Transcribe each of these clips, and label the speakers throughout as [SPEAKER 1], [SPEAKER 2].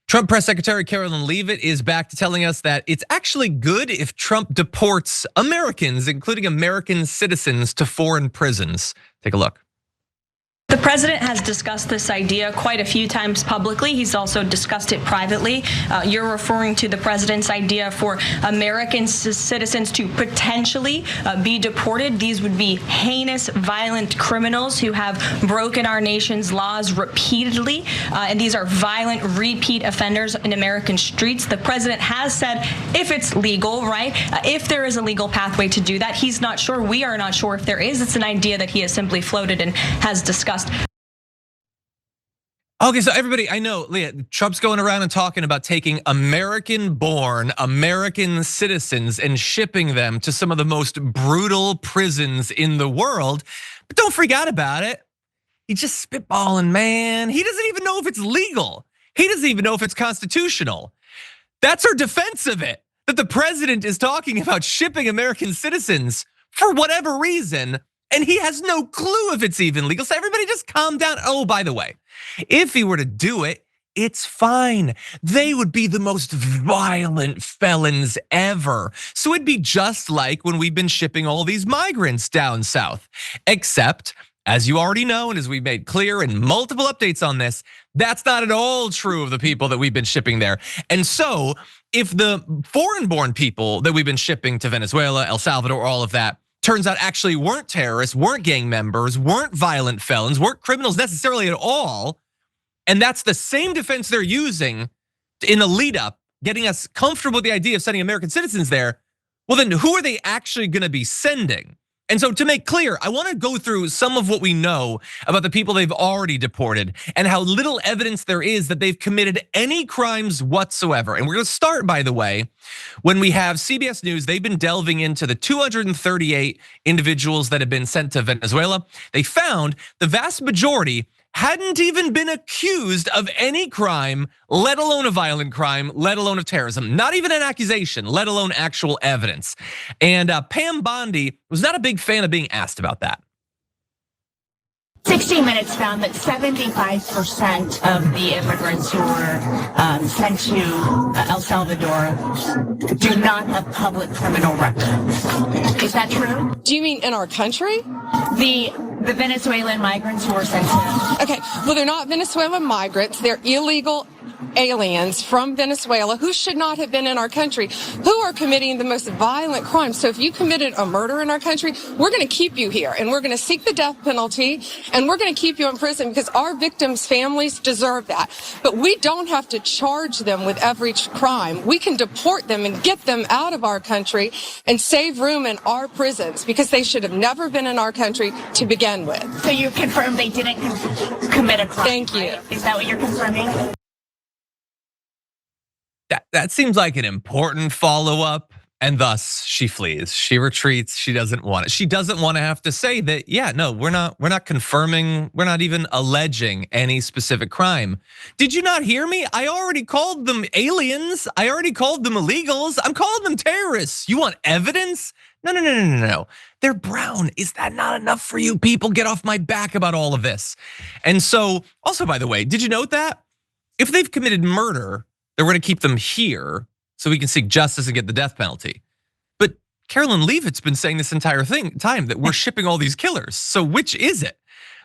[SPEAKER 1] Trump Press Secretary Karoline Leavitt is back to telling us that it's actually good if Trump deports Americans, including American citizens, to foreign prisons. Take a look.
[SPEAKER 2] The president has discussed this idea quite a few times publicly. He's also discussed it privately. You're referring to the president's idea for American citizens to potentially be deported. These would be heinous, violent criminals who have broken our nation's laws repeatedly. And these are violent repeat offenders in American streets. The president has said if it's legal, right, if there is a legal pathway to do that, he's not sure. We are not sure if there is. It's an idea that he has simply floated and has discussed.
[SPEAKER 1] Okay, so everybody, I know, Leah, Trump's going around and talking about taking American-born American citizens and shipping them to some of the most brutal prisons in the world. But don't freak out about it. He's just spitballing, man. He doesn't even know if it's legal. He doesn't even know if it's constitutional. That's our defense of it, that the president is talking about shipping American citizens for whatever reason, and he has no clue if it's even legal. So everybody just calm down. Oh, by the way, if he were to do it, it's fine. They would be the most violent felons ever. So it'd be just like when we've been shipping all these migrants down south. Except, as you already know, and as we made clear in multiple updates on this, that's not at all true of the people that we've been shipping there. And so if the foreign-born people that we've been shipping to Venezuela, El Salvador, all of that, turns out actually weren't terrorists, weren't gang members, weren't violent felons, weren't criminals necessarily at all. And that's the same defense they're using in the lead up, getting us comfortable with the idea of sending American citizens there. Well, then who are they actually gonna be sending? And so to make clear, I wanna go through some of what we know about the people they've already deported and how little evidence there is that they've committed any crimes whatsoever. And we're gonna start, by the way, when we have CBS News, they've been delving into the 238 individuals that have been sent to Venezuela. They found the vast majority hadn't even been accused of any crime, let alone a violent crime, let alone of terrorism. Not even an accusation, let alone actual evidence. And Pam Bondi was not a big fan of being asked about that.
[SPEAKER 3] 60 Minutes found that 75% of the immigrants who were sent to El Salvador do not have public criminal records. Is that true?
[SPEAKER 4] Do you mean in our country?
[SPEAKER 3] The Venezuelan migrants who were sent to.
[SPEAKER 4] Okay, well, they're not Venezuelan migrants. They're illegal aliens from Venezuela who should not have been in our country, who are committing the most violent crimes. So if you committed a murder in our country, we're going to keep you here and we're going to seek the death penalty and we're going to keep you in prison because our victims' families deserve that. But we don't have to charge them with every crime. We can deport them and get them out of our country and save room in our prisons because they should have never been in our country to begin with.
[SPEAKER 3] So you confirm they didn't commit a crime?
[SPEAKER 4] Thank you.
[SPEAKER 3] Right? Is that what you're confirming?
[SPEAKER 1] That seems like an important follow-up, and thus she flees. She retreats. She doesn't want it. She doesn't want to have to say that, yeah, no, we're not confirming, we're not even alleging any specific crime. Did you not hear me? I already called them aliens. I already called them illegals. I'm calling them terrorists. You want evidence? No. They're brown. Is that not enough for you people? Get off my back about all of this. And so, also, by the way, did you note that? If they've committed murder, they're gonna keep them here so we can seek justice and get the death penalty. But Karoline Leavitt's been saying this entire time that we're shipping all these killers. So which is it?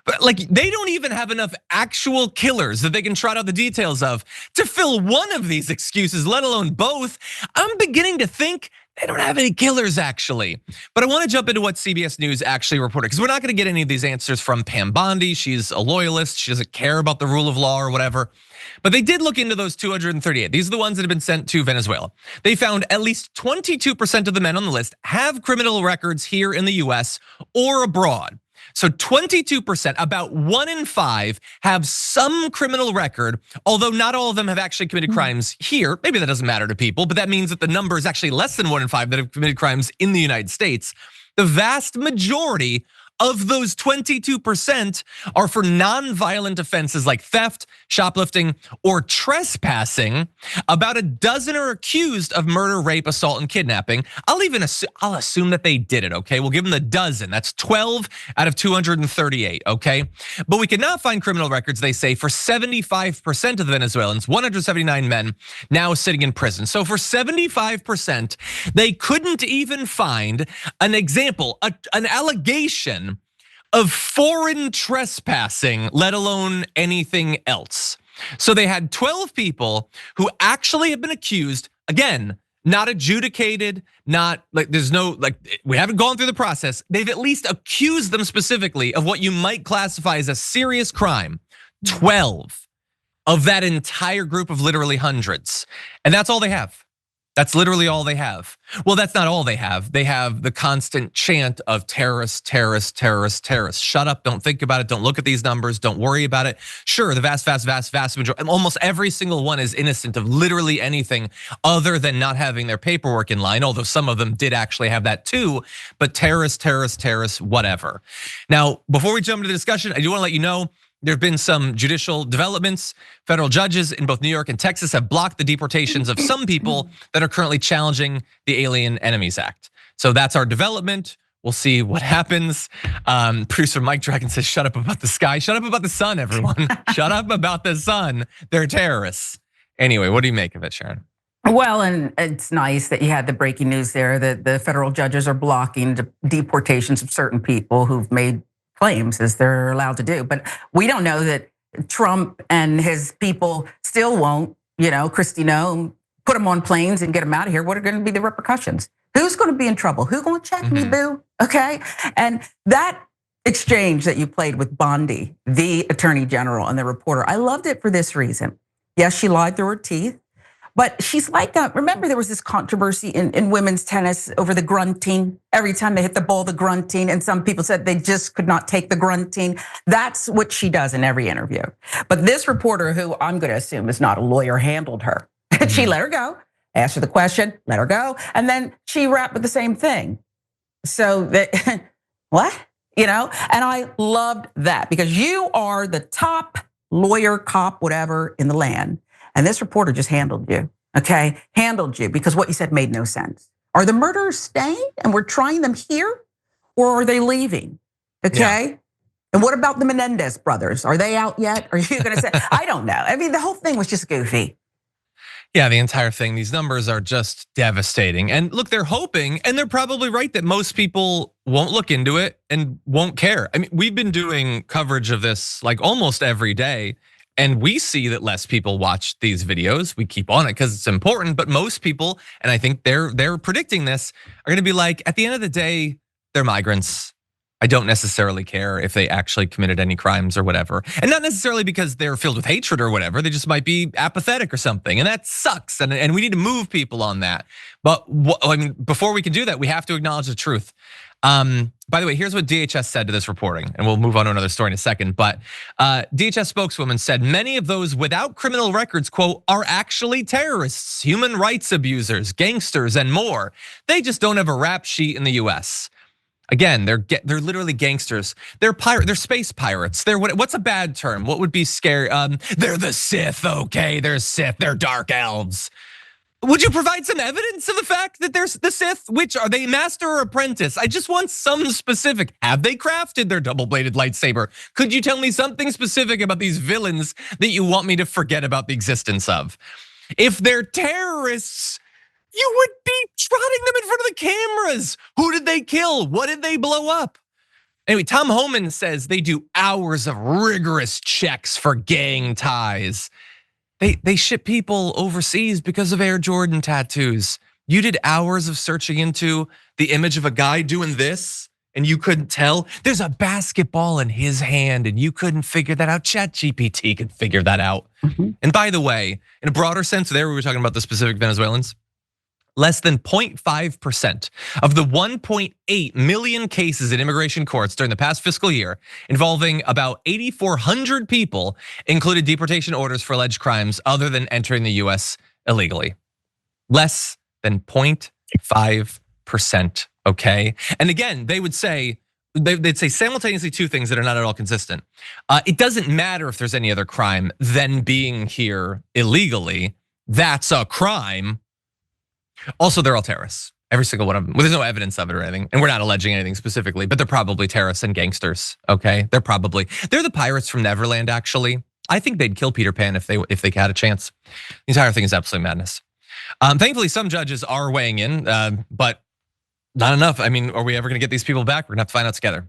[SPEAKER 1] But like, they don't even have enough actual killers that they can trot out the details of to fill one of these excuses, let alone both. I'm beginning to think they don't have any killers actually. But I wanna jump into what CBS News actually reported, because we're not gonna get any of these answers from Pam Bondi. She's a loyalist, she doesn't care about the rule of law or whatever. But they did look into those 238. These are the ones that have been sent to Venezuela. They found at least 22% of the men on the list have criminal records here in the US or abroad. So 22%, about 1 in 5 have some criminal record, although not all of them have actually committed crimes here. Maybe that doesn't matter to people, but that means that the number is actually less than 1 in 5 that have committed crimes in the United States. The vast majority of those 22% are for non-violent offenses like theft, shoplifting, or trespassing. About a dozen are accused of murder, rape, assault, and kidnapping. I'll assume that they did it, okay? We'll give them the dozen. That's 12 out of 238, okay? But we could not find criminal records, they say, for 75% of the Venezuelans, 179 men now sitting in prison. So for 75%, they couldn't even find an example, an allegation of foreign trespassing, let alone anything else. So they had 12 people who actually have been accused, again, not adjudicated, not like there's no, like we haven't gone through the process. They've at least accused them specifically of what you might classify as a serious crime. 12 of that entire group of literally hundreds. And that's all they have. That's literally all they have. Well, that's not all they have. They have the constant chant of terrorists, terrorists, terrorists, terrorists. Shut up, don't think about it, don't look at these numbers, don't worry about it. Sure, the vast majority, almost every single one is innocent of literally anything other than not having their paperwork in line, although some of them did actually have that too, but terrorists, terrorists, terrorists, whatever. Now, before we jump into the discussion, I do wanna let you know, there have been some judicial developments. Federal judges in both New York and Texas have blocked the deportations of some people that are currently challenging the Alien Enemies Act. So that's our development. We'll see what happens. Producer Mike Dragon says, shut up about the sky. Shut up about the sun, everyone. Shut up about the sun. They're terrorists. Anyway, what do you make of it, Sharon?
[SPEAKER 5] Well, and it's nice that you had the breaking news there that the federal judges are blocking deportations of certain people who've made claims, as they're allowed to do. But we don't know that Trump and his people still won't, Christie, put them on planes and get them out of here. What are going to be the repercussions? Who's going to be in trouble? Who's going to check me, boo? Okay. And that exchange that you played with Bondi, the Attorney General, and the reporter, I loved it for this reason. Yes, she lied through her teeth. But she's like, remember there was this controversy in women's tennis over the grunting. Every time they hit the ball, the grunting, and some people said they just could not take the grunting. That's what she does in every interview. But this reporter, who I'm gonna assume is not a lawyer, handled her. She let her go, asked her the question, let her go, and then she rapped with the same thing. So that, what? And I loved that because you are the top lawyer, cop, whatever in the land. And this reporter just handled you, okay? Handled you because what you said made no sense. Are the murderers staying and we're trying them here, or are they leaving, okay? Yeah. And what about the Menendez brothers? Are they out yet? Are you gonna say, I don't know. I mean, the whole thing was just goofy.
[SPEAKER 1] Yeah, the entire thing, these numbers are just devastating. And look, they're hoping, and they're probably right that most people won't look into it and won't care. I mean, we've been doing coverage of this like almost every day. And we see that less people watch these videos. We keep on it because it's important, but most people, and I think they're predicting this, are gonna be like, at the end of the day, they're migrants. I don't necessarily care if they actually committed any crimes or whatever. And not necessarily because they're filled with hatred or whatever, they just might be apathetic or something. And that sucks, and we need to move people on that. But I mean, before we can do that, we have to acknowledge the truth. By the way, here's what DHS said to this reporting, and we'll move on to another story in a second. But DHS spokeswoman said many of those without criminal records, quote, are actually terrorists, human rights abusers, gangsters, and more. They just don't have a rap sheet in the US. Again, they're literally gangsters. They're space pirates. What's a bad term? What would be scary? They're the Sith, okay? They're Sith, they're dark elves. Would you provide some evidence of the fact that there's the Sith? Which are they, master or apprentice? I just want some specific. Have they crafted their double-bladed lightsaber? Could you tell me something specific about these villains that you want me to forget about the existence of? If they're terrorists, you would be trotting them in front of the cameras. Who did they kill? What did they blow up? Anyway, Tom Homan says they do hours of rigorous checks for gang ties. They ship people overseas because of Air Jordan tattoos. You did hours of searching into the image of a guy doing this and you couldn't tell? There's a basketball in his hand and you couldn't figure that out. ChatGPT could figure that out. And by the way, in a broader sense, there we were talking about the specific Venezuelans. Less than 0.5% of the 1.8 million cases in immigration courts during the past fiscal year involving about 8,400 people included deportation orders for alleged crimes other than entering the US illegally. Less than 0.5%, okay? And again, they would say, they'd say simultaneously two things that are not at all consistent. It doesn't matter if there's any other crime than being here illegally. That's a crime. Also, they're all terrorists. Every single one of them. Well, there's no evidence of it or anything. And we're not alleging anything specifically, but they're probably terrorists and gangsters, okay? They're the pirates from Neverland, actually. I think they'd kill Peter Pan if they had a chance. The entire thing is absolute madness. Thankfully, some judges are weighing in, but not enough. I mean, are we ever gonna get these people back? We're gonna have to find out together.